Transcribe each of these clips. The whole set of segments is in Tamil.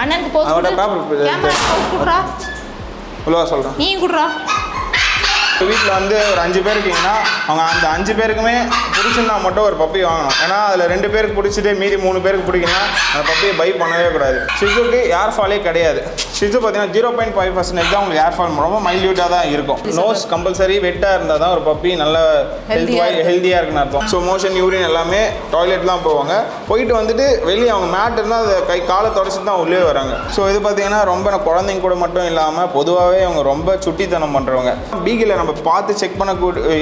அண்ணனுக்கு போஸ்ட் அவட பேப்பர் கேமரா போஸ்ட் குடுறா உள்ள சொல்றேன் நீ குடுறா வீட்டில் வந்து ஒரு 5 பேர் இருக்கீங்கன்னா அவங்க அந்த 5 பேருக்குமே பிடிச்சிருந்தா மட்டும் ஒரு பப்பி வாங்கணும். ஏன்னா அதில் 2 பேருக்கு பிடிச்சிட்டு மீதி 3 பேருக்கு பிடிக்குன்னா அந்த பப்பியை பை பண்ணவே கூடாது. ஷிட்ஸுக்கு ஏர் ஃபாலே கிடையாது. ஷிட்ஸு பார்த்தீங்கன்னா 0.5% தான் உங்களுக்கு ஏர் ஃபால் ரொம்ப மைல்யூட்டாக தான் இருக்கும். நோஸ் கம்பல்சரி வெட்டாக இருந்தால் தான் ஒரு பப்பி நல்ல ஹெல்த்தியாக இருக்குன்னு அர்த்தம். ஸோ மோஷன் யூரின் எல்லாமே டாய்லெட் தான் போவாங்க. போயிட்டு வந்துட்டு வெளியே அவங்க மேட் இருந்தால் அதை காலை தொடச்சிட்டு தான் உள்ளே வராங்க. ஸோ இது பார்த்தீங்கன்னா ரொம்ப குழந்தைங்க கூட மட்டும் இல்லாமல் பொதுவாகவே அவங்க ரொம்ப சுட்டித்தனம் பண்ணுறவங்க. பீகில் நம்ம பார்த்து செக் பண்ண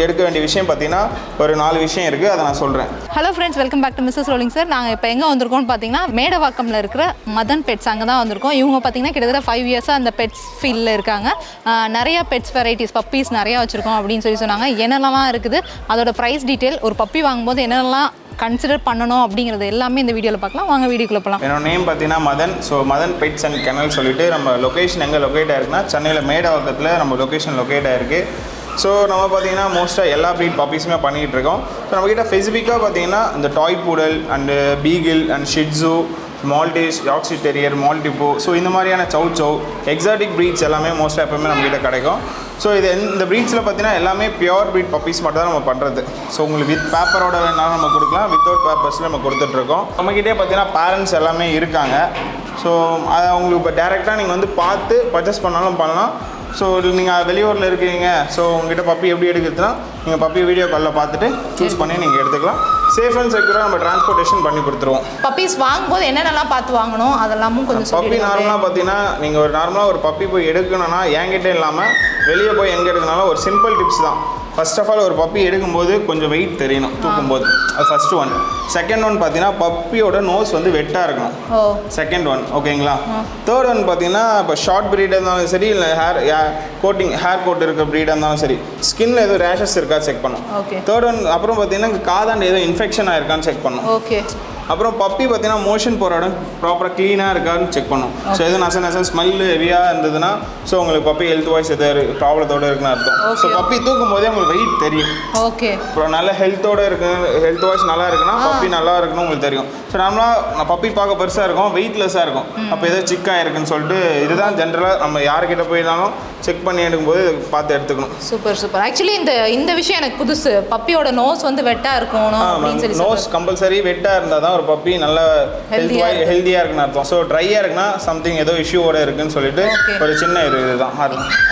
எடுக்க வேண்டிய விஷயம் பார்த்தீங்கன்னா ஒரு 4 விஷயம் இருக்குது, அதை நான் சொல்கிறேன். Hello friends, welcome back to Mrs Rolling sir. நாங்கள் இப்போ எங்கே வந்திருக்கோம்னு பார்த்தீங்கன்னா மேடவாக்கமில் இருக்கிற மதன் பெட்ஸ் அங்கே தான் வந்திருக்கோம். இவங்க பார்த்தீங்கன்னா கிட்டத்தட்ட 5 இயர்ஸாக அந்த பெட்ஸ் ஃபீல்டில் இருக்காங்க. நிறைய பெட்ஸ் வெரைட்டிஸ் பப்பீஸ் நிறையா வச்சுருக்கோம் அப்படின்னு சொன்னாங்க. என்னென்னலாம் இருக்குது, அதோட ப்ரைஸ் டீட்டெயில், ஒரு பப்பி வாங்கும்போது என்னென்னலாம் கன்சிடர் பண்ணணும் அப்படிங்கிறது எல்லாமே இந்த வீடியோவில் பார்க்கலாம். வாங்க வீடியோக்குள்ளே போகலாம். என்னோட நேம் பார்த்தீங்கன்னா Madan. So Madan pets and kennel சொல்லிட்டு நம்ம லொக்கேஷன் எங்கே லொக்கேட் ஆயிருக்குன்னா சென்னையில் மேடவாக்கத்தில் நம்ம லொக்கேஷன் லொக்கேட் ஆயிருக்கு. ஸோ நம்ம பார்த்தீங்கன்னா மோஸ்ட்டாக எல்லா ப்ரீட் பப்பீஸுமே பண்ணிகிட்டு இருக்கோம். ஸோ நம்மக்கிட்ட ஸ்பெசிஃபிக்காக பார்த்தீங்கன்னா இந்த toy poodle and beagle and Shih Tzu, Maltese, Yorkshire terrier, Maltipoo, so இந்த மாதிரியான சௌ எக்ஸாட்டிக் ப்ரீட்ஸ் எல்லாமே மோஸ்ட்டாக எப்போவுமே நம்மக்கிட்ட கிடைக்கும். ஸோ இந்த ப்ரீட்ஸில் பார்த்தீங்கன்னா எல்லாமே பியோர் ப்ரீட் பப்பீஸ் மட்டும் தான் நம்ம பண்ணுறது. ஸோ உங்களுக்கு வித் பேப்பரோட வேணாலும் நம்ம கொடுக்கலாம், வித்தவுட் பேப்பர்ஸில் நம்ம கொடுத்துட்ருக்கோம். நம்மக்கிட்டே பார்த்தீங்கன்னா பேரண்ட்ஸ் எல்லாமே இருக்காங்க. ஸோ அதை உங்களுக்கு இப்போ டேரெக்டாக நீங்கள் வந்து பார்த்து பர்ச்சேஸ் பண்ணாலும் பண்ணலாம். ஸோ நீங்கள் வெளியூரில் இருக்கீங்க, ஸோ உங்கள்கிட்ட பப்பி எப்படி எடுக்கிறதுனா நீங்கள் பப்பி வீடியோ காலில் பார்த்துட்டு சூஸ் பண்ணி நீங்கள் எடுத்துக்கலாம். சேஃப் அண்ட் செக்யூராக நம்ம டிரான்ஸ்போர்ட்டேஷன் பண்ணி கொடுத்துருவோம். பப்பீஸ் வாங்கும்போது என்னென்னலாம் பார்த்து வாங்கணும் அதெல்லாமும் கொஞ்சம் பப்பி நார்மலாக பார்த்தீங்கன்னா நீங்கள் நார்மலாக ஒரு பப்பி போய் எடுக்கணும்னா என்கிட்ட இல்லாமல் வெளியே போய் எங்கே எடுக்கனாலும் ஒரு சிம்பிள் டிப்ஸ் தான். ஃபர்ஸ்ட் ஆஃப் ஆல் ஒரு பப்பி எடுக்கும்போது கொஞ்சம் வெயிட் தெரியணும் தூக்கும்போது, அது ஃபர்ஸ்ட் ஒன். செகண்ட் ஒன் பார்த்தீங்கன்னா பப்பியோட நோஸ் வந்து வெட்டாக இருக்கணும், செகண்ட் ஒன். ஓகேங்களா? தேர்ட் ஒன் பார்த்தீங்கன்னா இப்போ ஷார்ட் ப்ரீடாக இருந்தாலும் சரி, இல்லை ஹேர் கோட் இருக்கிற ப்ரீடாக இருந்தாலும் சரி, ஸ்கின்ல எதுவும் ரேஷஸ் இருக்கா செக் பண்ணும். தேர்ட் ஒன் அப்புறம் பார்த்தீங்கன்னா காதாண்டு எதுவும் இன்ஃபெக்ஷன் ஆயிருக்கான்னு செக் பண்ணும். ஓகே. அப்புறம் பப்பி பார்த்தீங்கன்னா மோஷன் போகிற இடம் ப்ராப்பராக க்ளீனாக இருக்கான்னு செக் பண்ணும். ஸோ எதுவும் நச ஸ்மெல் ஹெவியாக இருந்ததுன்னா ஸோ உங்களுக்கு பப்பி ஹெல்த் வைஸ் எதாவது ப்ராப்ளத்தோடு இருக்குன்னு அர்த்தம். ஸோ பப்பி தூக்கும் போதே உங்களுக்கு வெயிட் தெரியும். ஓகே. அப்புறம் நல்ல ஹெல்த்தோடு இருக்கு, ஹெல்த் வைஸ் நல்லா இருக்குன்னா பப்பி நல்லா இருக்குன்னு உங்களுக்கு தெரியும். ஸோ நார்மலாக பப்பி பார்க்க பெருசாக இருக்கும், வெயிட்லெஸ்ஸாக இருக்கும், அப்போ எதோ சிக்காக இருக்குன்னு சொல்லிட்டு இதுதான் ஜென்ரலாக நம்ம யார்கிட்ட போயினாலும் செக் பண்ணி எடுக்கும்போது பார்த்து எடுத்துக்கணும். சூப்பர். ஆக்சுவலி இந்த விஷயம் எனக்கு புதுசு. பப்பியோட நோஸ் வந்து வெட்டாக இருக்கணும் அப்படின்னு சொல்லி. நோஸ் கம்பல்சரி வெட்டாக இருந்தால் தான் ஒரு பப்பி நல்ல ஹெல்த்தியாக இருக்குன்னு அர்த்தம். ஸோ ட்ரையாக இருக்குன்னா சம்திங் ஏதோ இஷ்யூவோட இருக்குன்னு சொல்லிட்டு ஒரு சின்ன இதுதான்.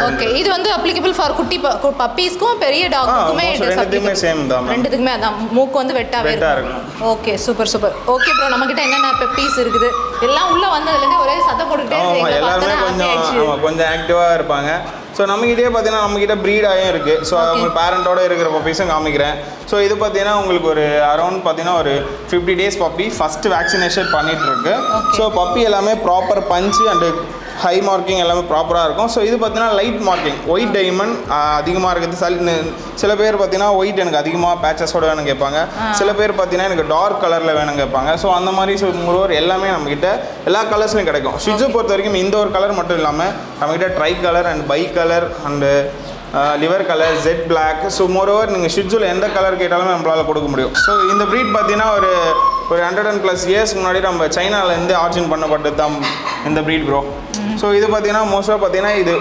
ஓகே. இது வந்து அப்ளிகபிள் ஃபார் குட்டி பப்பீஸ்க்கும் பெரிய டாக்குமே ரெண்டுத்துக்குமே சேம் தான். ரெண்டுத்துக்குமே அதான் மூக்கு வந்து வெட்டாக இருக்கணும். ஓகே. சூப்பர். ஓகே ப்ரோ, நம்மகிட்ட என்னென்ன பப்பீஸ் இருக்குது எல்லாம் உள்ள வந்ததுலேருந்து ஒரே சத்தம் போட்டுட்டே எல்லாருமே கொஞ்சம் ஆக்டிவாக இருப்பாங்க. ஸோ நம்மகிட்டே பார்த்தீங்கன்னா நம்மகிட்ட ப்ரீடாகவும் இருக்குது. ஸோ அவங்க பேரண்ட்டோட இருக்கிற பப்பீஸும் காமிக்கிறேன். ஸோ இது பார்த்தீங்கன்னா உங்களுக்கு ஒரு அரௌண்ட் பார்த்தீங்கன்னா ஒரு 50 டேஸ் பப்பி ஃபஸ்ட்டு வேக்சினேஷன் பண்ணிகிட்ருக்கு. ஸோ பப்பி எல்லாமே ப்ராப்பர் பஞ்சு அண்டு ஹை மார்க்கிங் எல்லாமே ப்ராப்பராக இருக்கும். ஸோ இது பார்த்தீங்கன்னா லைட் மார்க்கிங், ஒயிட் டைமண்ட் அதிகமாக இருக்குது. சில பேர் பார்த்தீங்கன்னா ஒயிட் எனக்கு அதிகமாக பேச்சஸோட வேணும் கேட்பாங்க, சில பேர் பார்த்தீங்கன்னா எனக்கு டார்க் கலரில் வேணும் கேட்பாங்க. ஸோ அந்த மாதிரி எல்லாமே நம்மக்கிட்ட எல்லா கலர்ஸ்லையும் கிடைக்கும். ஷிட்ஸு பொறுத்த வரைக்கும் இந்த ஒரு கலர் மட்டும் இல்லாமல் நம்மக்கிட்ட tri colour and bi colour and liver colour, jet black. So moreover நீங்கள் ஷிட்ஸில் எந்த கலர் கேட்டாலுமே நம்மளால் கொடுக்க முடியும். ஸோ இந்த ப்ரீட் பார்த்தீங்கன்னா ஒரு 100+ இயர்ஸ்க்கு முன்னாடி நம்ம சைனாலேருந்து ஆர்ஜின் பண்ணப்பட்டது தான் இந்த ப்ரீட் ப்ரோ. ஸோ இது பார்த்தீங்கன்னா மோஸ்ட்டாக பார்த்தீங்கன்னா இது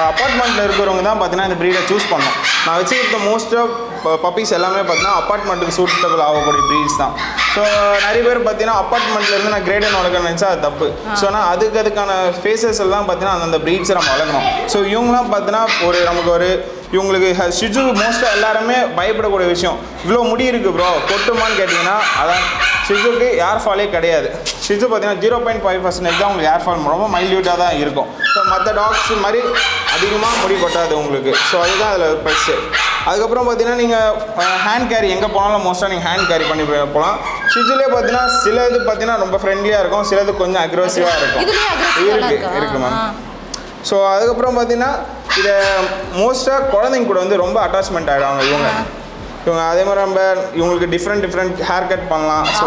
அப்பார்ட்மெண்ட்டில் இருக்கிறவங்க தான் பார்த்தீங்கன்னா இந்த ப்ரீடை சூஸ் பண்ணோம். நான் வச்சுருக்க மோஸ்ட்டாக பப்பீஸ் எல்லாமே பார்த்தீங்கன்னா அப்பார்ட்மெண்ட்டுக்கு சூட்டபிள் ஆகக்கூடிய ப்ரீட்ஸ் தான். ஸோ நிறைய பேர் பார்த்தீங்கன்னா அப்பார்ட்மெண்ட்லேருந்து நான் கிரேட் வளர்க்கணும்னு நினச்சா அது தப்பு. ஸோ ஆனால் அதுக்கான ஃபேஸஸ் எல்லாம் பார்த்தீங்கன்னா அந்தந்த ப்ரீட்ஸை நம்ம வளர்க்கணும். ஸோ இவங்களாம் பார்த்தீங்கன்னா நமக்கு இவங்களுக்கு ஷிட்ஸு மோஸ்ட்டாக எல்லாருமே பயப்படக்கூடிய விஷயம், இவ்வளோ முடி இருக்குது ப்ரோ கொட்டுமான்னு கேட்டிங்கன்னா அதான் ஷிட்ஸுக்கு ஏர் ஃபாலே கிடையாது. ஷிட்ஸு பார்த்தீங்கன்னா 0.5% தான் உங்களுக்கு ஏர் ஃபால் ரொம்ப மைல்யூட்டாக தான் இருக்கும். ஸோ மற்ற டாக்ஸ் மாதிரி அதிகமாக முடி கொட்டாது உங்களுக்கு. ஸோ அதுதான் அதில் ப்ளஸ்ஸு. அதுக்கப்புறம் பார்த்தீங்கன்னா நீங்கள் ஹேண்ட் கேரி எங்கே போனாலும் மோஸ்ட்டாக நீங்கள் ஹேண்ட் கேரி பண்ணி போகலாம். ஷிட்ஸுலேயே பார்த்தீங்கன்னா சிலது பார்த்தீங்கன்னா ரொம்ப ஃப்ரெண்ட்லியாக இருக்கும், சிலது கொஞ்சம் அக்ரெசிவாக இருக்கும். இருக்குது மேம். ஸோ அதுக்கப்புறம் பார்த்தீங்கன்னா இதை மோஸ்ட்டாக குழந்தைங்க கூட வந்து ரொம்ப அட்டாச்மெண்ட் ஆகிடுவாங்க இவங்க. அதே மாதிரி நம்ம இவங்களுக்கு டிஃப்ரெண்ட் ஹேர் கட் பண்ணலாம். ஸோ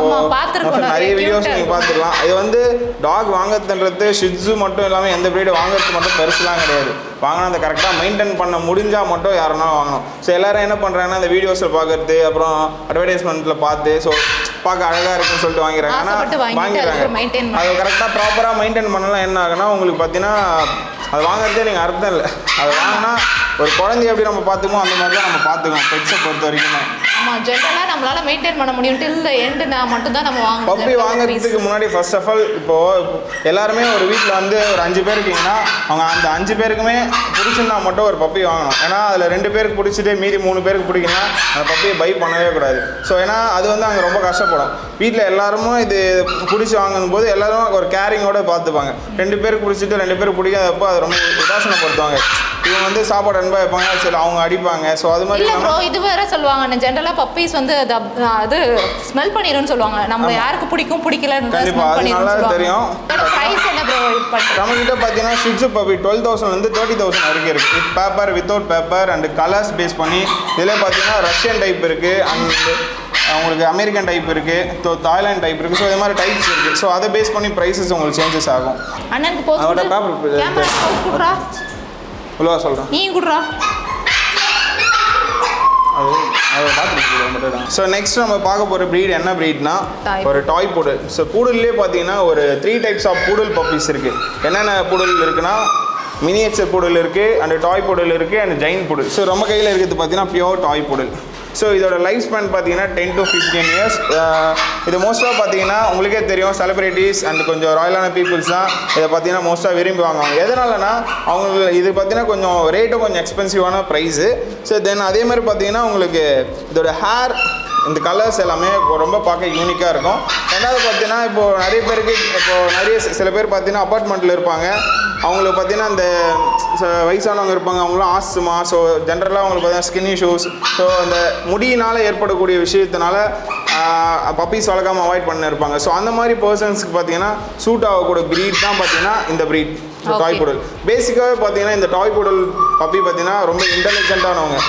நிறைய வீடியோஸ் நீங்கள் பார்த்துக்கலாம். இது வந்து டாக் வாங்குறதுன்றது ஷிட்ஸு மட்டும் இல்லாமல் எந்த ப்ரீடு வாங்குறது மட்டும் பெருசுலாம் கிடையாது. வாங்கினா அந்த கரெக்டாக மெயின்டைன் பண்ண முடிஞ்சால் மட்டும் யாருன்னா வாங்கணும். ஸோ எல்லோரும் என்ன பண்ணுறாங்கன்னா இந்த வீடியோஸில் பார்க்குறது, அப்புறம் அட்வர்டைஸ்மெண்ட்டில் பார்த்து ஸோ பார்க்க அழகாக இருக்குன்னு சொல்லிட்டு வாங்கிறாங்க. ஆனால் வாங்கிடுறாங்க. அது கரெக்டாக ப்ராப்பராக மெயின்டைன் பண்ணலாம். என்ன ஆகுனா உங்களுக்கு பார்த்தீங்கன்னா அது வாங்குறதே நீங்கள் அர்த்தம் இல்லை. அது வாங்கினா ஒரு குழந்தைய எப்படி நம்ம பார்த்துக்கோம் அந்த மாதிரி தான் நம்ம பார்த்துக்கோம் பெட்ஸை பொறுத்த வரைக்கும். ஆமாம், ஜென்ரலாக நம்மளால் மெயின்டைன் பண்ண முடியும். டில் எண்டு நான் மட்டும் தான் நம்ம வாங்குவோம். பப்பி வாங்குறதுக்கு முன்னாடி ஃபர்ஸ்ட் ஆஃப் ஆல் இப்போது எல்லாருமே ஒரு வீட்டில் வந்து ஒரு 5 பேர் இருக்கீங்கன்னா அவங்க அந்த 5 பேருக்குமே பிடிச்சிருந்தா மட்டும் ஒரு பப்பி வாங்கணும். ஏன்னா அதில் 2 பேருக்கு பிடிச்சிட்டு மீதி 3 பேருக்கு பிடிக்குன்னா அந்த பப்பியை பை பண்ணவே கூடாது. ஸோ ஏன்னா அது வந்து அங்கே ரொம்ப கஷ்டப்படும். வீட்டில் எல்லாருமே இது பிடிச்சி வாங்கும் போது எல்லாரும் ஒரு கேரிங்கோடு பார்த்துப்பாங்க. 2 பேருக்கு பிடிச்சிட்டு 2 பேருக்கு பிடிக்காதப்போ அது ரொம்ப உதாசனப்படுத்துவாங்க. இவங்க வந்து சாப்பாடு அன்பாக வைப்பாங்க, சரி அவங்க அடிப்பாங்க. ஸோ அது மாதிரி இது வேற சொல்லுவாங்க, ஜென்ரலாக பப்பீஸ் வந்து அது ஸ்மெல் பண்ணிடும்னு சொல்லுவாங்க. நம்ம யாருக்கு பிடிக்கும் பிடிக்கலன்னு தெரியும். நம்மகிட்ட பார்த்தீங்கன்னா ஷிட்ஸு பப்பி 12,000 30,000 வரைக்கும் இருக்குது. With paper without paper and colours base பண்ணி. இதில் பார்த்தீங்கன்னா ரஷ்யன் டைப் இருக்குது, அண்ட் உங்களுக்கு அமெரிக்கன் டைப் இருக்குது, தாய்லாந்து டைப் இருக்குது. ஸோ இது மாதிரி டைப்ஸ் இருக்குது. ஸோ அதை பேஸ் பண்ணி ப்ரைஸஸ் உங்களுக்கு சேஞ்சஸ் ஆகும். அதோட பேப்பர் உள்ள சொல்கிறேன் நீ குடுறா ஸோ நெக்ஸ்ட் நம்ம பார்க்க போகிற ப்ரீட் என்ன ப்ரீட்னா ஒரு டாய் பூடல். ஸோ பூடல்லே பார்த்தீங்கன்னா ஒரு 3 டைப்ஸ் ஆஃப் பூடல் பப்பீஸ் இருக்குது. என்னென்ன பூடல் இருக்குன்னா மினியேச்சர் பூடல் இருக்குது, அண்ட் டாய் பூடல் இருக்குது, அண்ட் ஜெயின் பூடல். ஸோ நம்ம கையில் இருக்கிறது பார்த்தீங்கன்னா பியோர் டாய் பூடல். ஸோ இதோட லைஃப் ஸ்பேன் பார்த்தீங்கன்னா 10 to 15 years. இது மோஸ்ட்டாக பார்த்தீங்கன்னா உங்களுக்கே தெரியும், செலிபிரிட்டிஸ் அண்ட் கொஞ்சம் ராயலான பீப்புள்ஸ் தான் இதை பார்த்தீங்கன்னா மோஸ்ட்டாக விரும்பி வாங்குவாங்க. எதனாலனா அவங்க இது பார்த்தீங்கன்னா கொஞ்சம் ரேட்டும் கொஞ்சம் எக்ஸ்பென்சிவான ப்ரைஸு. ஸோ தென் அதே மாதிரி பார்த்தீங்கன்னா உங்களுக்கு இதோட ஹேர் இந்த கலர்ஸ் எல்லாமே ரொம்ப பார்க்க யூனிக்காக இருக்கும். ரெண்டாவது பார்த்தீங்கன்னா இப்போது நிறைய பேருக்கு சில பேர் பார்த்தீங்கன்னா அப்பார்ட்மெண்ட்டில் இருப்பாங்க. அவங்களுக்கு பார்த்தீங்கன்னா அந்த வயசானவங்க இருப்பாங்க, அவங்களாம் ஆஸ்துமா. ஸோ ஜென்ரலாக அவங்களுக்கு பார்த்தீங்கன்னா ஸ்கின் இஷ்யூஸ். ஸோ அந்த முடியினால் ஏற்படக்கூடிய விஷயத்தினால பப்பீஸ் வளர்க்காமல் அவாய்ட் பண்ண இருப்பாங்க. ஸோ அந்த மாதிரி பர்சன்ஸ்க்கு பார்த்தீங்கன்னா சூட் ஆகக்கூடிய ப்ரீட் தான் பார்த்தீங்கன்னா இந்த ப்ரீட் டாய் பூடல். பேசிக்காகவே பார்த்தீங்கன்னா இந்த டாய் பூடல் பப்பி பார்த்தீங்கன்னா ரொம்ப இன்டெலிஜென்ட்டானவங்க.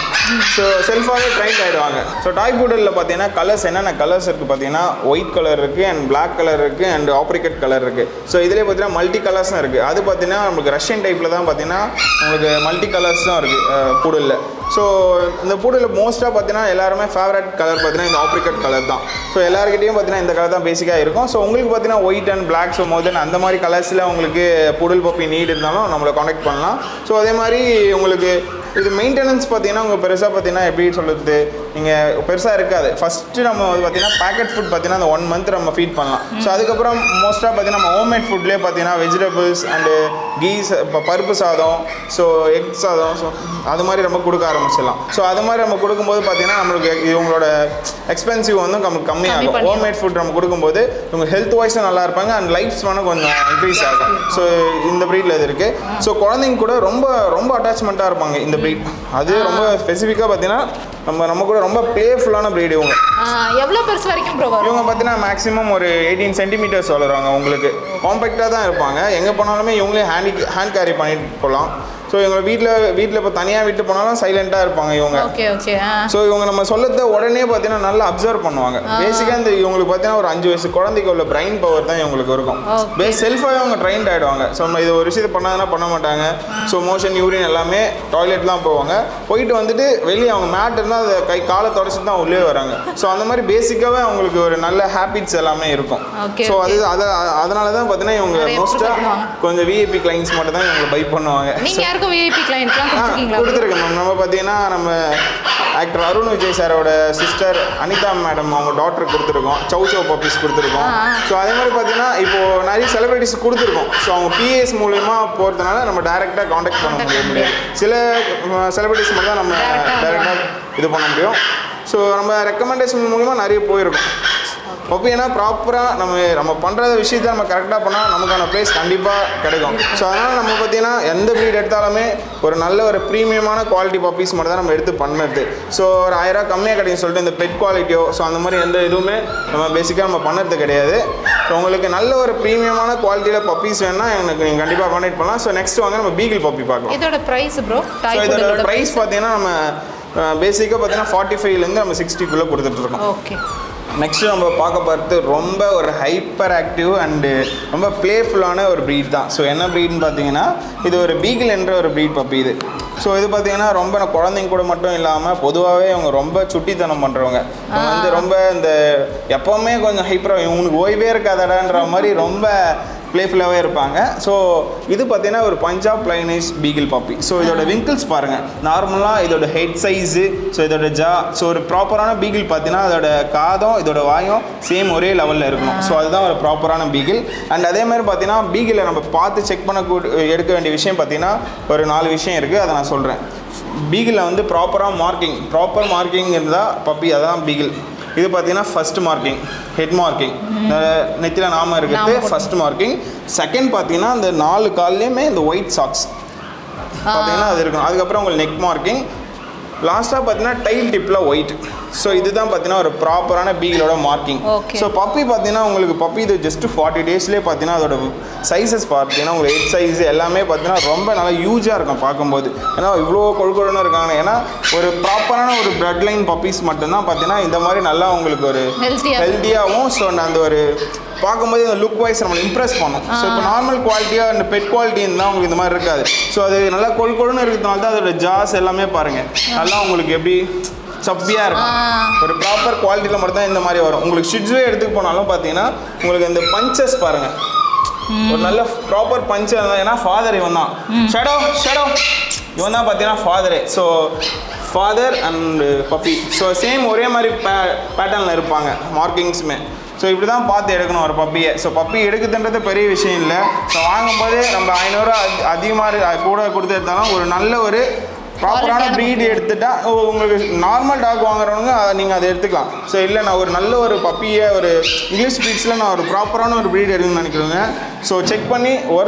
ஸோ செல்ஃபாகவே ட்ரைன் ஆகிடுவாங்க. ஸோ டாய் பூடலில் பார்த்தீங்கன்னா கலர்ஸ் என்னென்ன கலர்ஸ் இருக்குது பார்த்தீங்கன்னா ஒயிட் கலர் இருக்குது, அண்ட் பிளாக் கலர் இருக்குது, அண்ட் ஆப்ரிகட் கலர் இருக்குது. ஸோ இதிலே பார்த்தீங்கன்னா மல்டி கலர்ஸும் இருக்குது. அது பார்த்தீங்கன்னா நமக்கு ரஷ்யன் டைப்பில் தான் பார்த்தீங்கன்னா உங்களுக்கு மல்டி கலர்ஸ் தான் இருக்குது பூடலில். ஸோ இந்த பூடலில் மோஸ்ட்டாக பார்த்தீங்கன்னா எல்லாருமே ஃபேவரட் கலர் பார்த்தீங்கன்னா இந்த ஆப்ரிகட் கலர் தான். ஸோ எல்லாருக்கிட்டையும் பார்த்தீங்கன்னா இந்த கலர் தான் பேசிக்காக இருக்கும். ஸோ உங்களுக்கு பார்த்தீங்கன்னா white and black, so more then அந்த மாதிரி கலர்ஸில் உங்களுக்கு பூடல் பப்பி நீட் இருந்தாலும் நம்மளை காண்டாக்ட் பண்ணலாம். ஸோ அதே மாதிரி உங்களுக்கு இது மெயின்டெனன்ஸ் பார்த்தீங்கன்னா உங்கள் பெருசாக பார்த்தீங்கன்னா எப்படி சொல்லுறது, நீங்கள் பெருசாக இருக்காது. ஃபஸ்ட்டு நம்ம பார்த்தீங்கன்னா பேக்கெட் ஃபுட் பார்த்தீங்கன்னா அந்த 1 month நம்ம ஃபீட் பண்ணலாம். ஸோ அதுக்கப்புறம் மோஸ்ட்டாக பார்த்தீங்கன்னா நம்ம ஹோம்மேட் ஃபுட்லேயே பார்த்தீங்கன்னா வெஜிடபிள்ஸ் அண்டு கீஸ், இப்போ பருப்பு சாதம், ஸோ எக் சாதம், ஸோ அது மாதிரி நம்ம கொடுக்க ஆரம்பிச்சிடலாம். ஸோ அது மாதிரி நம்ம கொடுக்கும்போது பார்த்தீங்கன்னா நம்மளுக்கு இவங்களோட எக்ஸ்பென்சிவ் வந்து நமக்கு கம்மியாகும். ஹோம்மேட் ஃபுட் நம்ம கொடுக்கும்போது இவங்க ஹெல்த் வைஸும் நல்லா இருப்பாங்க, அண்ட் லைஃப் ஸ்பேனும் கொஞ்சம் இன்க்ரீஸ் ஆகும். ஸோ இந்த ப்ரீடில் இது இருக்குது. ஸோ குழந்தைங்க கூட ரொம்ப ரொம்ப அட்டாச்மெண்ட்டாக இருப்பாங்க இந்த ப்ரீட். அது ரொம்ப ஸ்பெசிஃபிக்காக பார்த்தீங்கன்னா நம்ம கூட ரொம்ப பிளேஃபுல்லான ப்ரீட். இவங்க எவ்வளோ பெருசு வரைக்கும் இவங்க பார்த்தீங்கன்னா மேக்ஸிமம் ஒரு 18 centimeters வளருவாங்க. உங்களுக்கு காம்பேக்டாக தான் இருப்பாங்க. எங்கே போனாலுமே இவங்களே ஹேண்ட் கேரி பண்ணிட்டு போகலாம். ஸோ இவங்க வீட்டில் இப்போ தனியாக விட்டு போனாலும் சைலண்ட்டாக இருப்பாங்க இவங்க. ஸோ இவங்க நம்ம சொல்லத்தை உடனே பார்த்தீங்கன்னா நல்லா அப்சர்வ் பண்ணுவாங்க. பேசிக்காக இந்த இவங்களுக்கு பார்த்தீங்கன்னா ஒரு 5 வயசு குழந்தைக்கு உள்ள பிரைன் பவர் தான் இவங்களுக்கு இருக்கும். செல்ஃபாகவே அவங்க ட்ரைன்ட் ஆகிடுவாங்க. ஸோ நம்ம இது ஒரு விஷயத்தை பண்ணாங்கன்னா பண்ண மாட்டாங்க. ஸோ மோஷன் யூரின் எல்லாமே டாய்லெட் தான் போவாங்க. போயிட்டு வந்துட்டு வெளியே அவங்க மேட் இருந்தால் அதை காலை தொடச்சிட்டு தான் உள்ளே வராங்க. ஸோ அந்த மாதிரி பேசிக்காகவே அவங்களுக்கு ஒரு நல்ல ஹேபிட்ஸ் எல்லாமே இருக்கும். ஸோ அதனால தான் பார்த்தீங்கன்னா இவங்க மோஸ்ட்டாக கொஞ்சம் விஐபி கிளைண்ட்ஸ் மட்டும் தான் இவங்க பை பண்ணுவாங்க. கொடுத்துருக்கேன் மேம். நம்ம பார்த்தீங்கன்னா நம்ம ஆக்டர் அருண் விஜய் சாரோட சிஸ்டர் அனிதா மேடம் அவங்க டாக்டருக்கு கொடுத்துருக்கோம். சௌ பப்பீஸ் கொடுத்துருக்கோம். ஸோ அதே மாதிரி பார்த்தீங்கன்னா இப்போது நிறைய செலிபிரிட்டிஸ் கொடுத்துருக்கோம். ஸோ அவங்க பிஎஸ் மூலயமா போகிறதுனால நம்ம டைரெக்டாக காண்டாக்ட் பண்ண முடியாது. சில செலிபிரிட்டிஸ் மட்டும் தான் நம்ம டைரெக்டாக இது பண்ண முடியும். ஸோ நம்ம ரெக்கமெண்டேஷன் மூலமா நிறைய போயிருக்கோம். பப்பினா ப்ராப்பராக நம்ம பண்ணுற விஷயத்தை நம்ம கரெக்டாக பண்ணால் நமக்கான ப்ளேஸ் கண்டிப்பாக கிடைக்கும். ஸோ அதனால் நம்ம பார்த்தீங்கன்னா எந்த ப்ரீட் எடுத்தாலுமே ஒரு நல்ல ஒரு ப்ரீமியமான குவாலிட்டி பப்பீஸ் மட்டும் தான் நம்ம எடுத்து பண்ணுறது. ஸோ ஒரு 1000 கம்மியாக கிடைக்கும் சொல்லிட்டு இந்த பெட் குவாலிட்டியோ ஸோ அந்த மாதிரி எந்த இதுவுமே நம்ம பேசிக்காக நம்ம பண்ணுறது கிடையாது. ஸோ உங்களுக்கு நல்ல ஒரு ப்ரீமியமான குவாலிட்டியில் பப்பீஸ் வேணுன்னா எனக்கு நீங்கள் கண்டிப்பாக கான்டாக்ட் பண்ணலாம். ஸோ நெக்ஸ்ட் வாங்க நம்ம பீகிள் பப்பி பார்க்கலாம். இதோட ப்ரைஸ் ப்ரோ? ஸோ இதோட ப்ரைஸ் பார்த்தீங்கன்னா நம்ம பேசிக்காக பார்த்தீங்கன்னா 45 நம்ம 60 கொடுத்துட்ருக்கோம். ஓகே. நெக்ஸ்ட் நம்ம பார்க்க பார்த்து ரொம்ப ஒரு ஹைப்பர் ஆக்டிவ் அண்டு ரொம்ப பிளேஃபுல்லான ஒரு ப்ரீட் தான். ஸோ என்ன ப்ரீட்னு பார்த்தீங்கன்னா இது ஒரு பீகிள் என்ற ஒரு ப்ரீட் பப்பி இது. ஸோ இது பார்த்தீங்கன்னா ரொம்ப குழந்தைங்க கூட மட்டும் இல்லாமல் பொதுவாகவே அவங்க ரொம்ப சுட்டித்தனம் பண்ணுறவங்க. வந்து ரொம்ப இந்த எப்போவுமே கொஞ்சம் ஹைப்பராக இவங்களுக்கு ஓய்வே இருக்காதடான்ற மாதிரி ரொம்ப பிளேஃபுல்லாகவே இருப்பாங்க. ஸோ இது பார்த்தீங்கன்னா ஒரு Punjab lineage beagle puppy. So இதோட விங்கிள்ஸ் பாருங்கள், நார்மலாக இதோட ஹெட் சைஸு, ஸோ இதோட ஜா, ஸோ ஒரு ப்ராப்பரான பீகிள் பார்த்தீங்கன்னா அதோட காதும் இதோட வாயும் சேம் ஒரே லெவலில் இருக்கணும். ஸோ அதுதான் ஒரு ப்ராப்பரான பீகிள். அண்ட் அதேமாதிரி பார்த்தீங்கன்னா பீகிளை நம்ம பார்த்து செக் பண்ண எடுக்க வேண்டிய விஷயம் பார்த்தீங்கன்னா ஒரு 4 விஷயம் இருக்குது, அதை நான் சொல்கிறேன். பீகிளில் வந்து ப்ராப்பர் மார்க்கிங் இருந்தால் பப்பி, அதான் பீகிள். இது பார்த்தீங்கன்னா ஃபர்ஸ்ட் மார்க்கிங், ஹெட் மார்க்கிங், நெத்தியில் நாம இருக்கிறது ஃபர்ஸ்ட் மார்க்கிங். செகண்ட் பார்த்தீங்கன்னா இந்த 4 கால்லையுமே இந்த ஒயிட் சாக்ஸ் பார்த்தீங்கன்னா அது இருக்கணும். அதுக்கப்புறம் உங்களுக்கு நெக் மார்க்கிங், லாஸ்ட்டாக பார்த்தீங்கன்னா டைல் டிப்பில் ஒயிட். ஸோ இதுதான் பார்த்தீங்கன்னா ஒரு ப்ராப்பரான பீகிளோட மார்க்கிங். ஸோ பப்பி பார்த்தீங்கன்னா உங்களுக்கு பப்பி இது ஜஸ்ட் 40 டேஸ்லேயே பார்த்தீங்கன்னா அதோட சைஸஸ் பார்த்தீங்கன்னா உங்களுக்கு ஹெட் சைஸ் எல்லாமே பார்த்தீங்கன்னா ரொம்ப நல்லா ஹியூஜாக இருக்கும் பார்க்கும்போது. ஏன்னா இவ்வளோ கொழுக்கொழுன்னு இருக்காங்க. ஏன்னா ஒரு ப்ராப்பரான ஒரு பிளட் லைன் பப்பீஸ் மட்டும்தான் பார்த்தீங்கன்னா இந்த மாதிரி நல்லா உங்களுக்கு ஒரு ஹெல்த்தியாகவும், ஸோ அந்த ஒரு பார்க்கும்போது இந்த லுக் வைஸ் நம்மளை இம்ப்ரெஸ் பண்ணும். ஸோ இப்போ நார்மல் குவாலிட்டியாக அந்த பெட் குவாலிட்டி இருந்தால் உங்களுக்கு இந்த மாதிரி இருக்காது. ஸோ அது நல்லா கொழுக்கொழுன்னு இருக்கிறதுனால தான் அதோட ஜாஸ் எல்லாமே பாருங்கள் நல்லா உங்களுக்கு எப்படி சப்பியாக இருக்கும். ஒரு ப்ராப்பர் குவாலிட்டியில் மட்டும் தான் இந்த மாதிரி வரும். உங்களுக்கு ஷிட்ஸே எடுத்துக்கு போனாலும் பார்த்தீங்கன்னா உங்களுக்கு இந்த பஞ்சஸ் பாருங்கள், ஒரு நல்ல ப்ராப்பர் பஞ்சு. ஏன்னா ஃபாதர் இவன் தான், ஷடோ இவன் தான் பார்த்தீங்கன்னா ஃபாதரே. So father and puppy so same ஒரே மாதிரி பேட்டர்னில் இருப்பாங்க மார்க்கிங்ஸுமே. ஸோ இப்படி தான் பார்த்து எடுக்கணும் ஒரு பப்பியை. ஸோ பப்பி எடுக்குதுன்றது பெரிய விஷயம் இல்லை. ஸோ வாங்கும்போது நம்ம 500 அதிகமாக கூட கொடுத்து எடுத்தாலும் ஒரு நல்ல ஒரு ப்ராப்பரான ப்ரீடு எடுத்துட்டா உங்களுக்கு நார்மல் டாக் வாங்குறவங்க நீங்கள் அதை எடுத்துக்கலாம். ஸோ இல்லை நான் ஒரு நல்ல ஒரு பப்பியை ஒரு இங்கிலீஷ் ப்ரீட்ஸில் நான் ஒரு ப்ராப்பரான ஒரு ப்ரீட் எடுக்கணும்னு நினைக்கிறேங்க. ஸோ செக் பண்ணி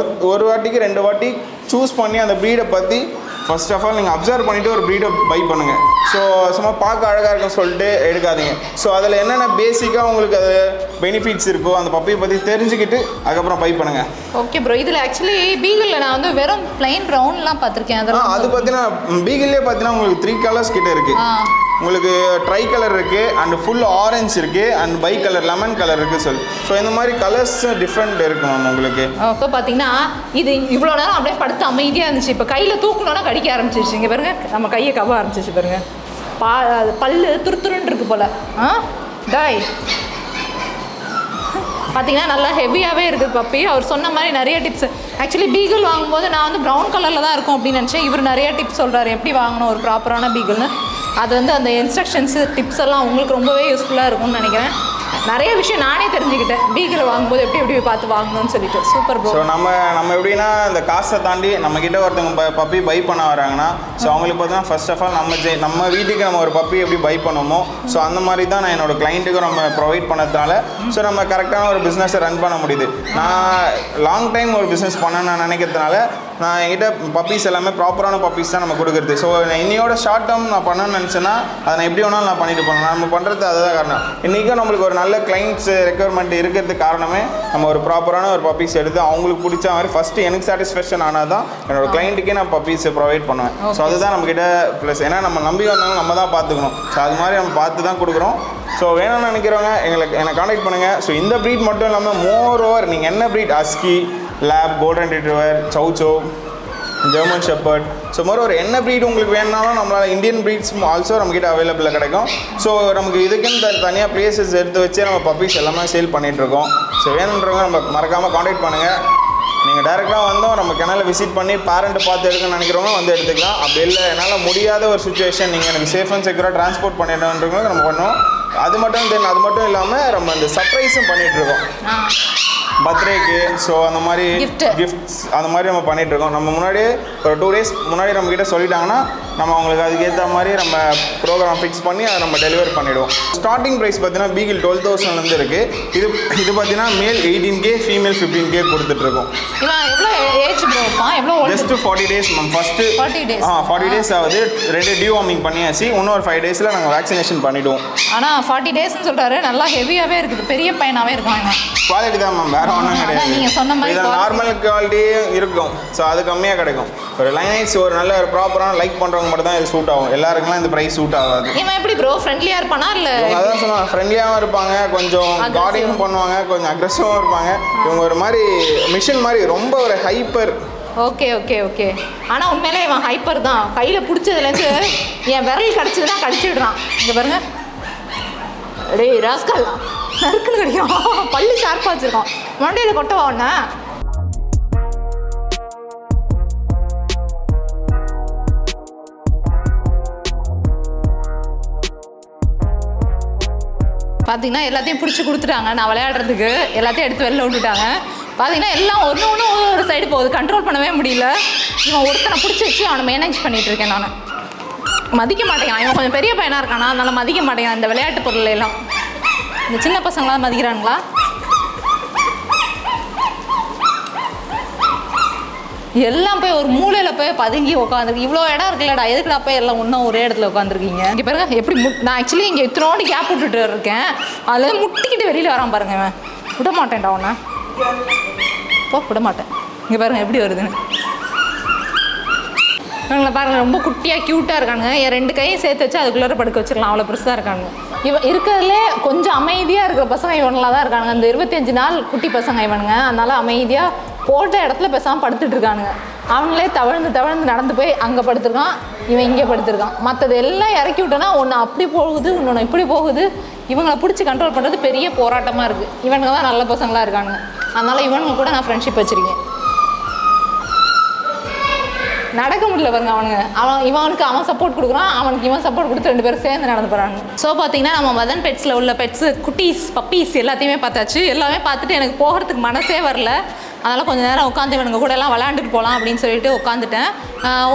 ஒரு வாட்டிக்கு 2 வாட்டி சூஸ் பண்ணி அந்த ப்ரீடை பற்றி ஃபர்ஸ்ட் ஆஃப் ஆல் நீங்கள் அப்சர்வ் பண்ணிவிட்டு ஒரு ப்ரீடை பை பண்ணுங்கள். ஸோ சும்மா பார்க்க அழகாக இருக்குன்னு சொல்லிட்டு எடுக்காதீங்க. ஸோ அதில் என்னென்ன பேசிக்காக உங்களுக்கு அது பெனிஃபிட்ஸ் இருக்கோ அந்த பப்பியை பற்றி தெரிஞ்சுக்கிட்டு அதுக்கப்புறம் பை பண்ணுங்கள். ஓகே ப்ரோ, இதில் ஆக்சுவலி பீகிளில் நான் வந்து வெறும் பிளைன் ப்ரௌன்லாம் பார்த்துருக்கேன். அது பார்த்தீங்கன்னா பீகிள்லேயே பார்த்தீங்கன்னா உங்களுக்கு 3 கலர்ஸ் கிட்ட இருக்குது. உங்களுக்கு ட்ரை கலர் இருக்குது அண்ட் ஃபுல் ஆரஞ்சு இருக்குது and bi colour lemon colour இருக்குது சொல்லி. ஸோ இந்த மாதிரி கலர்ஸ் டிஃப்ரெண்ட் இருக்குது மேம் உங்களுக்கு. இப்போ பார்த்தீங்கன்னா இது இவ்வளோ நேரம் அப்படியே படுத்து அமைதியாக இருந்துச்சு. இப்போ கையில் தூக்கணுன்னா கடிக்க ஆரம்பிச்சிருச்சு. இங்கே பாருங்க நம்ம கையை கவ ஆரம்பிச்சிச்சு பாருங்க. பல்லு துருத்துருன்னு இருக்கு போல். டாய் பார்த்தீங்கன்னா நல்லா ஹெவியாகவே இருக்குது பப்பி. அவர் சொன்ன மாதிரி நிறைய டிப்ஸ். ஆக்சுவலி பீகிள் வாங்கும்போது நான் வந்து ப்ரௌன் கலரில் தான் இருக்கும் அப்படின்னு நினச்சேன். இவர் நிறைய டிப்ஸ் சொல்கிறாரு எப்படி வாங்கணும் ஒரு ப்ராப்பரான பீகிள்னு. அது வந்து அந்த இன்ஸ்ட்ரக்ஷன்ஸு டிப்ஸ் எல்லாம் உங்களுக்கு ரொம்பவே யூஸ்ஃபுல்லாக இருக்கும்னு நினைக்கிறேன். நிறைய விஷயம் நானே தெரிஞ்சுக்கிட்டேன் பீகிளை வாங்கும்போது எப்படி பார்த்து வாங்கணும்னு சொல்லிட்டு. Super bro. ஸோ நம்ம எப்படின்னா இந்த காசை தாண்டி நம்மக்கிட்ட ஒருத்தவங்க பப்பி பை பண்ண வராங்கன்னா ஸோ அவங்களுக்கு பார்த்தீங்கன்னா ஃபர்ஸ்ட் ஆஃப் ஆல் நம்ம வீட்டுக்கு நம்ம ஒரு பப்பி எப்படி பை பண்ணுமோ ஸோ அந்த மாதிரி தான் நான் என்னோடய கிளைண்ட்டுக்கு நம்ம ப்ரொவைட் பண்ணதுனால ஸோ நம்ம கரெக்டான ஒரு பிஸ்னஸை ரன் பண்ண முடியுது. நான் லாங் டைம் ஒரு பிஸ்னஸ் பண்ண நான் நினைக்கிறதுனால நான் என்கிட்ட பப்பீஸ் எல்லாமே ப்ராப்பரான பப்பீஸ் தான் நம்ம கொடுக்குறது. ஸோ இன்னையோட ஷார்ட் டேர்ம் நான் பண்ணணும்னு நினச்சேன்னா அதை நான் எப்படி வேணாலும் நான் பண்ணிட்டு போனேன். நம்ம பண்ணுறது அதுதான் காரணம். இன்றைக்கும் நம்மளுக்கு ஒரு நல்ல கிளைண்ட்ஸ் ரெக்யர்மெண்ட் இருக்கிறதுக்கு காரணமே நம்ம ஒரு ப்ராப்பரான ஒரு பப்பீஸ் எடுத்து அவங்களுக்கு பிடிச்ச மாதிரி ஃபஸ்ட்டு எனக்கு சாட்டிஸ்ஃபேக்ஷன் ஆனால் தான் என்னோட கிளைண்ட்டுக்கே நான் பப்பீஸை ப்ரொவைட் பண்ணுவேன். ஸோ அதுதான் நம்மக்கிட்ட ப்ளஸ். ஏன்னா நம்ம நம்பி வந்தாலும் நம்ம தான் பார்த்துக்கணும். ஸோ அது மாதிரி நம்ம பார்த்து தான் கொடுக்குறோம். ஸோ வேணும்னு நினைக்கிறவங்க என்னை காண்டாக்ட் பண்ணுங்கள். ஸோ இந்த ப்ரீட் மட்டும் இல்லாமல் மோர் ஓவர் நீங்கள் என்ன breed husky, lab, golden retriever, chow chow, German shepherd, so more ஒரு என்ன ப்ரீட் உங்களுக்கு வேணுனாலும் நம்மளால் இந்தியன் ப்ரீட்ஸ் ஆல்சோ நம்மக்கிட்ட அவைலபிளாக கிடைக்கும். ஸோ நமக்கு இதுக்குன்னு தனியாக ப்ளேஸஸ் எடுத்து வச்சு நம்ம பப்பீஸ் எல்லாமே சேல் பண்ணிகிட்ருக்கோம். ஸோ வேணுன்றவங்க நம்ம மறக்காமல் காண்டாக்ட் பண்ணுங்கள். நீங்கள் டேரெக்டாக வந்தோம் நம்ம கிணலை விசிட் பண்ணி பேரண்ட்டை பார்த்து எடுக்கணும்னு நினைக்கிறவங்க வந்து எடுத்துக்கலாம். அப்படி இல்லை என்னால் முடியாத ஒரு சுச்சுவேஷன் நீங்கள் எனக்கு சேஃப் அண்ட் செக்யூராக ட்ரான்ஸ்போர்ட் பண்ணிடணுன்றவங்க நம்ம பண்ணுவோம். அது மட்டும் இல்லாமல் நம்ம இந்த சர்ப்ரைஸும் பண்ணிகிட்ருக்கோம் பர்த்டேக்கு. ஸோ அந்த மாதிரி கிஃப்ட்ஸ் அந்த மாதிரி நம்ம பண்ணிகிட்ருக்கோம். நம்ம முன்னாடியே ஒரு 2 days முன்னாடி நம்மக்கிட்ட சொல்லிட்டாங்கன்னா நம்ம அவங்களுக்கு அதுக்கேற்ற மாதிரி நம்ம ப்ரோக்ராம் ஃபிக்ஸ் பண்ணி அதை நம்ம டெலிவரி பண்ணிவிடுவோம். ஸ்டார்டிங் ப்ரைஸ் பார்த்தீங்கன்னா பீகிள் 12,000 இருக்குது. இது பார்த்தீங்கன்னா மேல் 18K, ஃபீமேல் 15K கொடுத்துட்ருக்கோம். Just 40 days ma'am. First 40 days ஆகுது. 2 டிவார்மிங் பண்ணியாச்சு. இன்னும் ஒரு 5 daysல நாங்கள் வேக்சினேஷன் பண்ணிவிடுவோம். ஆனால் 40 daysன்னு சொல்கிறாரு. நல்லா ஹெவியாகவே இருக்குது. பெரிய பையனாகவே இருக்காங்க. குவாலிட்டி தான் மேம், வேறு ஒன்றும் கிடையாது. நீங்கள் சொன்ன மாதிரி நார்மல் குவாலிட்டி இருக்கும். ஸோ அது கம்மியாக கிடைக்கும். ஒரு லைனைஸ் ஒரு நல்ல ஒரு ப்ராப்பரான லைக் பண்ணுறவங்க மட்டும் தான் இது சூட் ஆகும். எல்லாருக்குலாம் இந்த ப்ரைஸ் சூட் ஆகாது. இவன் எப்படி ப்ரோ ஃப்ரெண்ட்லியாக இருப்பானா இல்லை? அதான் சொன்னாங்க, ஃப்ரெண்ட்லியாகவும் இருப்பாங்க, கொஞ்சம் கார்டிங்கும் பண்ணுவாங்க, கொஞ்சம் அக்ரெசிவாகவும் இருப்பாங்க. இவங்க ஒரு மாதிரி மிஷின் மாதிரி ரொம்ப ஒரு ஹைப்பர். Okay okay okay. ஆனால் உண்மையிலே இவன் ஹைப்பர் தான். கையில் பிடிச்சதுலேருந்து என் விரல் கடிச்சதுன்னா கடிச்சிடுறான். இங்கே பாருங்க, டேய் ராஸ்கல் நறுக்குன்னு கடிக்கிறான். பல்லு ஷார்ப்பாக வச்சுருக்கான். மண்டையில் கொட்டவா ஒன்று. பார்த்தீங்கன்னா எல்லாத்தையும் பிடிச்சி கொடுத்துட்டாங்க. நான் விளையாடுறதுக்கு எல்லாத்தையும் எடுத்து வெளில விட்டுட்டாங்க. பார்த்தீங்கன்னா எல்லாம் ஒன்று ஒரு சைடு போகுது. கண்ட்ரோல் பண்ணவே முடியல. இவன் ஒருத்தனை பிடிச்சி வச்சு அவனை மேனேஜ் பண்ணிகிட்டு இருக்கேன். நான் மதிக்க மாட்டேங்கான். இவன் கொஞ்சம் பெரிய பையனாக இருக்கானா, அதனால் மதிக்க மாட்டேங்கான் இந்த விளையாட்டு பொருள் எல்லாம். இந்த சின்ன பசங்களாம் மதிக்கிறாங்களா? எல்லாம் போய் ஒரு மூலையில் போய் பதுங்கி உட்காந்துருக்கு. இவ்வளோ இடம் இருக்குல்லடா, எதுக்குடா போய் எல்லாம் ஒன்றும் ஒரே இடத்துல உட்காந்துருக்கீங்க? இங்கே பாருங்க எப்படி நான் ஆக்சுவலி இங்கே இத்தனோடு கேப் விட்டுட்டு இருக்கேன். அதில் முட்டிக்கிட்டு வெளியில் வரான் பாருங்க. இவன் விட மாட்டேன்டா அவனை. விட மாட்டேன். இங்கே பாருங்க எப்படி வருதுன்னு. இவங்களை பாருங்கள், ரொம்ப குட்டியாக க்யூட்டாக இருக்கானுங்க. என் 2 கையும் சேர்த்து வச்சு அதுக்குள்ளே படுக்க வச்சிடலாம், அவ்வளோ பெருசாக இருக்கானுங்க. இவன் இருக்கிறதுலே கொஞ்சம் அமைதியாக இருக்கிற பசங்க இவனெலாம் தான் இருக்கானுங்க. இந்த 25 நாள் குட்டி பசங்க இவனுங்க. அதனால் அமைதியாக போட்ட இடத்துல பேசாமல் படுத்துட்டு இருக்கானுங்க. அவங்களே தவழ்ந்து நடந்து போய் அங்கே படுத்துருக்கான், இவன் இங்கே படுத்துருக்கான். மற்றது எல்லாம் இறக்கி விட்டோன்னா ஒன்று அப்படி போகுது, இன்னொன்று இப்படி போகுது. இவங்களை பிடிச்சி கண்ட்ரோல் பண்ணுறது பெரிய போராட்டமாக இருக்குது. இவனுங்க தான் நல்ல பசங்களாக இருக்கானுங்க. அதனால் இவனுங்க கூட நான் ஃப்ரெண்ட்ஷிப் வச்சுருக்கேன். நடக்க முடியல பாருங்க அவனுங்க. இவனுக்கு அவன் சப்போர்ட் கொடுக்குறான், அவனுக்கு இவன் சப்போர்ட் கொடுத்து 2 பேரும் சேர்ந்து நடந்து போகிறாங்க. ஸோ பார்த்தீங்கன்னா நம்ம மதன் பெட்ஸில் உள்ள பெட்ஸு, குட்டீஸ், பப்பீஸ் எல்லாத்தையுமே பார்த்தாச்சு. எல்லாமே பார்த்துட்டு எனக்கு போகிறதுக்கு மனசே வரல. அதனால் கொஞ்சம் நேரம் உட்காந்து இவனுங்க கூட எல்லாம் விளையாண்டுட்டு போகலாம் அப்படின்னு சொல்லிட்டு உட்காந்துட்டேன்.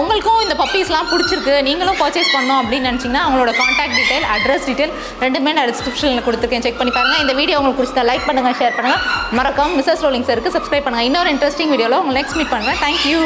உங்களுக்கும் இந்த பப்பீஸ்லாம் பிடிச்சிருக்கு, நீங்களும் பர்ச்சேஸ் பண்ணோம் அப்படின்னு நினச்சிங்கன்னா அவங்களோட காண்டாக்ட் டீட்டெயில், அட்ரஸ் டீட்டெயில் ரெண்டுமே நான் டிஸ்கிரிப்ஷனில் கொடுத்துருக்கேன். செக் பண்ணி பாருங்கள். இந்த வீடியோ உங்களுக்கு பிடிச்சா லைக் பண்ணுங்கள், ஷேர் பண்ணுங்கள். மறக்காம மிஸ்ஸஸ் ரோலிங் சருக்கு சப்ஸ்கிரைப் பண்ணுங்கள். இன்னொரு இன்ட்ரெஸ்டிங் வீடியோவில் உங்களை நெக்ஸ்ட் மீட் பண்ணுறேன். தேங்க்யூ.